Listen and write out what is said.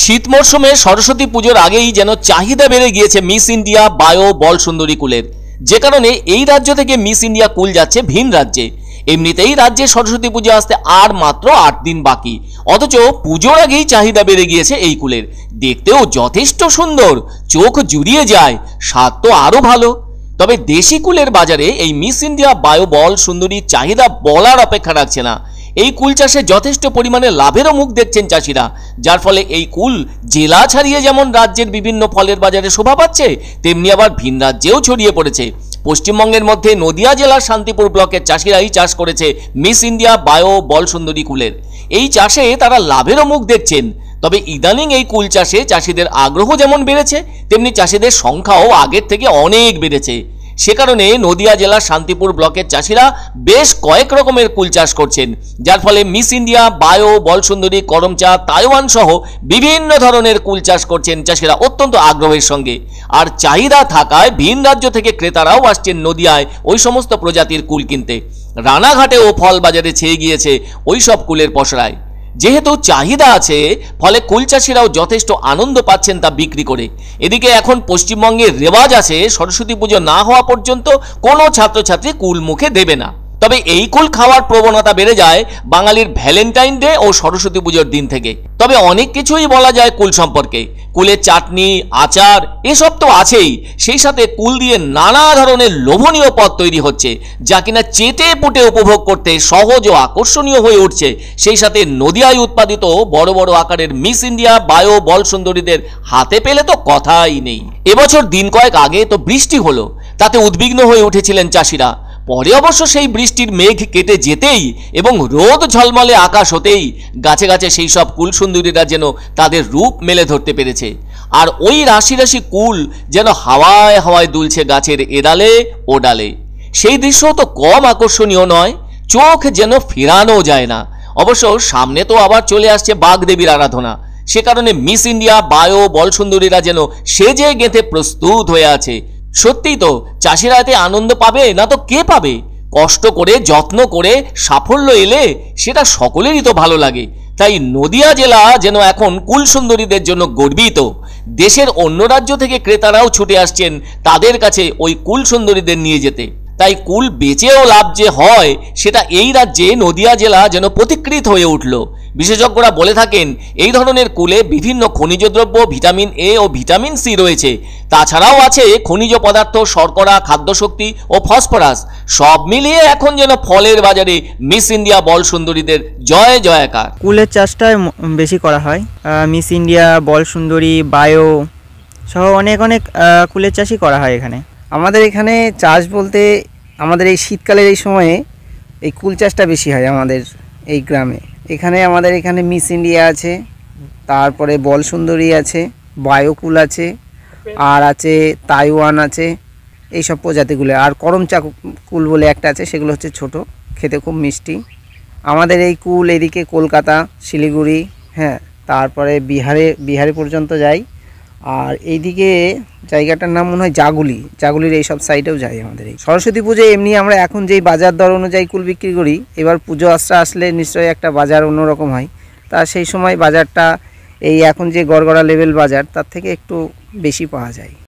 শীত মরশুমে সরস্বতী পুজোর আগেই যেন চাহিদা বেড়ে গিয়েছে মিস ইন্ডিয়া বায়ো বল সুন্দরী কুলের, যে কারণে এই রাজ্য থেকে মিস ইন্ডিয়া কুল যাচ্ছে ভিন রাজ্যে। এমনিতেই রাজ্যে সরস্বতী পুজো আসতে আর মাত্র 8 দিন বাকি, অথচ পুজোর আগেই চাহিদা বেড়ে গিয়েছে এই কুলের। দেখতেও যথেষ্ট সুন্দর, চোখ জুড়িয়ে যায়, স্বাদ তো আরো ভালো। তবে দেশি কুলের বাজারে এই মিস ইন্ডিয়া বায়ো বল সুন্দরীর চাহিদা বলার অপেক্ষা রাখছে না। এই কুল চাষে যথেষ্ট পরিমাণে লাভেরও মুখ দেখছেন চাষিরা, যার ফলে এই কুল জেলা ছাড়িয়ে যেমন রাজ্যের বিভিন্ন ফলের বাজারে শোভা পাচ্ছে, তেমনি আবার ভিন রাজ্যেও ছড়িয়ে পড়েছে। পশ্চিমবঙ্গের মধ্যে নদিয়া জেলার শান্তিপুর ব্লকের চাষিরাই চাষ করেছে মিস ইন্ডিয়া বায়ো বল সুন্দরী কুলের। এই চাষে তারা লাভেরও মুখ দেখছেন। তবে ইদানিং এই কুল চাষে চাষিদের আগ্রহ যেমন বেড়েছে, তেমনি চাষিদের সংখ্যাও আগের থেকে অনেক বেড়েছে। সে কারণে নদিয়া জেলার শান্তিপুর ব্লকের চাষিরা বেশ কয়েক রকমের কুল চাষ করছেন, যার ফলে মিস ইন্ডিয়া বায়ো বল সুন্দরী, করমচা, তাইওয়ান সহ বিভিন্ন ধরনের কুল চাষ করছেন চাষিরা অত্যন্ত আগ্রহের সঙ্গে। আর চাহিদা থাকায় ভিন রাজ্য থেকে ক্রেতারাও আসছেন নদিয়ায় ওই সমস্ত প্রজাতির কুল কিনতে। রানাঘাটেও ফল বাজারে ছেয়ে গিয়েছে ওই সব কুলের পসরায়। যেহেতু চাহিদা আছে, ফলে কুল চাষিরাও যথেষ্ট আনন্দ পাচ্ছেন তা বিক্রি করে। এদিকে এখন পশ্চিমবঙ্গের রেওয়াজ আছে সরস্বতী পুজো না হওয়া পর্যন্ত কোনো ছাত্রছাত্রী কুল মুখে দেবে না। তবে এই কুল খাওয়ার প্রবণতা বেড়ে যায় বাঙালির ভ্যালেন্টাইন ডে ও সরস্বতী পুজোর দিন থেকে। তবে অনেক কিছুই বলা যায় কুল সম্পর্কে। কুলের চাটনি, আচার এসব তো আছেই, সেই সাথে কুল দিয়ে নানা ধরনের লোভনীয় পদ তৈরি হচ্ছে, যা কিনা চেটে পুটে উপভোগ করতে সহজ ও আকর্ষণীয় হয়ে উঠছে। সেই সাথে নদিয়ায় উৎপাদিত বড় বড় আকারের মিস ইন্ডিয়া বায়ো বল সুন্দরীদের হাতে পেলে তো কথাই নেই। এবছর দিন কয়েক আগে তো বৃষ্টি হলো, তাতে উদ্বিগ্ন হয়ে উঠেছিলেন চাষিরা। পরে অবশ্য সেই বৃষ্টির মেঘ কেটে যেতেই এবং রোদ ঝলমলে আকাশ হতেই গাছে গাছে সেই সব কুল সুন্দরীরা যেন তাদের রূপ মেলে ধরতে পেরেছে। আর ওই রাশি রাশি কুল যেন হাওয়ায় হাওয়ায় দুলছে গাছের এডালে ও ডালে। সেই দৃশ্য তো কম আকর্ষণীয় নয়, চোখ যেন ফেরানো যায় না। অবশ্য সামনে তো আবার চলে আসছে বাগদেবীর আরাধনা, সে কারণে মিস ইন্ডিয়া বায়ো বল সুন্দরীরা যেন সেজে গেঁথে প্রস্তুত হয়ে আছে। সত্যিই তো চাষিরা এতে আনন্দ পাবে না তো কে পাবে? কষ্ট করে যত্ন করে সাফল্য এলে সেটা সকলেরই তো ভালো লাগে। তাই নদিয়া জেলা যেন এখন কুল সুন্দরীদের জন্য গর্বিত। দেশের অন্য রাজ্য থেকে ক্রেতারাও ছুটে আসছেন তাদের কাছে ওই কুল সুন্দরীদের নিয়ে যেতে। তাই কুল বেচেও লাভ যে হয়, সেটা এই রাজ্যে নদিয়া জেলা যেন পথিকৃত হয়ে উঠল। বিশেষজ্ঞরা বলে থাকেন এই ধরনের কুলে বিভিন্ন খনিজ দ্রব্য, ভিটামিন এ ও ভিটামিন সি রয়েছে। তাছাড়াও আছে খনিজ পদার্থ, শর্করা, খাদ্যশক্তি ও ফসফরাস। সব মিলিয়ে এখন যেন ফলের বাজারে মিস ইন্ডিয়া বল সুন্দরীদের জয় জয়কার। কুলের চাষটা বেশি করা হয়। মিস ইন্ডিয়া, বল সুন্দরী, বায়ো সহ অনেক অনেক কুলের চাষই করা হয় এখানে। আমাদের এখানে চাষ বলতে আমাদের এই শীতকালের এই সময়ে এই কুল চাষটা বেশি হয় আমাদের এই গ্রামে। আমাদের এখানে মিস ইন্ডিয়া আছে, তারপরে বল সুন্দরী আছে, বায়ো কুল আছে, আর আছে তাইওয়ান আছে, এই সব প্রজাতিগুলো। আর করমচা কুল বলে একটা আছে, সেগুলো হচ্ছে ছোট, খেতে খুব মিষ্টি। আমাদের এই কুল এদিকে কলকাতা, শিলিগুড়ি, হ্যাঁ, তারপরে বিহারে পর্যন্ত যায়। আর এইদিকে জায়গাটার নাম মনে হয় জাগুলির এই সব সাইডেও যায় আমাদের। এই সরস্বতী পুজোয় এমনি আমরা এখন যেই বাজার দর অনুযায়ী কুল বিক্রি করি, এবার পুজো আসলে নিশ্চয়ই একটা বাজার অন্যরকম হয়। তা সেই সময় বাজারটা এই এখন যে গড়গড়া লেভেল বাজার, তার থেকে একটু বেশি পাওয়া যায়।